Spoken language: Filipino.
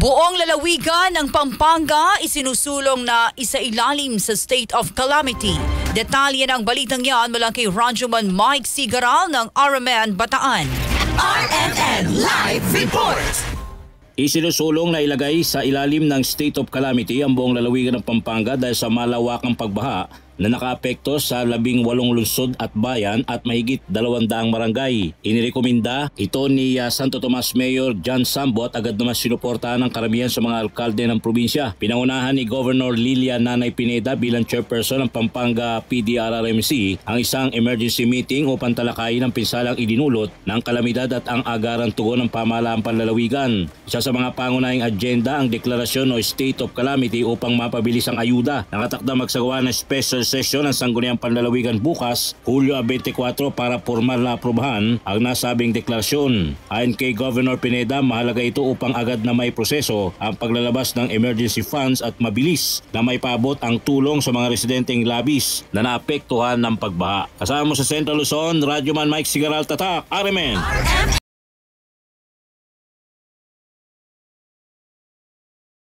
Buong lalawigan ng Pampanga isinusulong na isailalim sa state of calamity. Detalye ng balitang yan mula kay Radyoman Mike Sigaral ng RMN Bataan. RMN Live Report! Isinusulong na ilagay sa ilalim ng state of calamity ang buong lalawigan ng Pampanga dahil sa malawakang pagbaha na nakaapekto sa 18 lungsod at bayan at mahigit 200 barangay. Inirekomenda ito ni Santo Tomas Mayor John Sambo at agad naman sinuportahan ng karamihan sa mga alkalde ng probinsya. Pinangunahan ni Governor Lilia Nanay Pineda bilang chairperson ng Pampanga PDRRMC ang isang emergency meeting upang talakayin ang pinsalang idinulot ng kalamidad at ang agarang tugon ng pamahalaang panlalawigan. Isa sa mga pangunahing agenda ang deklarasyon o state of calamity upang mapabilis ang ayuda. Nakatakda magsagawa ng special sesyon ng Sangguniang Panlalawigan bukas, Hulyo 24 para formal na aprobahan ang nasabing deklarasyon. Ayon kay Governor Pineda, mahalaga ito upang agad na may proseso ang paglalabas ng emergency funds at mabilis na may paabot ang tulong sa mga residenteng labis na naapektuhan ng pagbaha. Kasama mo sa Central Luzon, Radyoman Mike Sigaral, Tatak, RMN.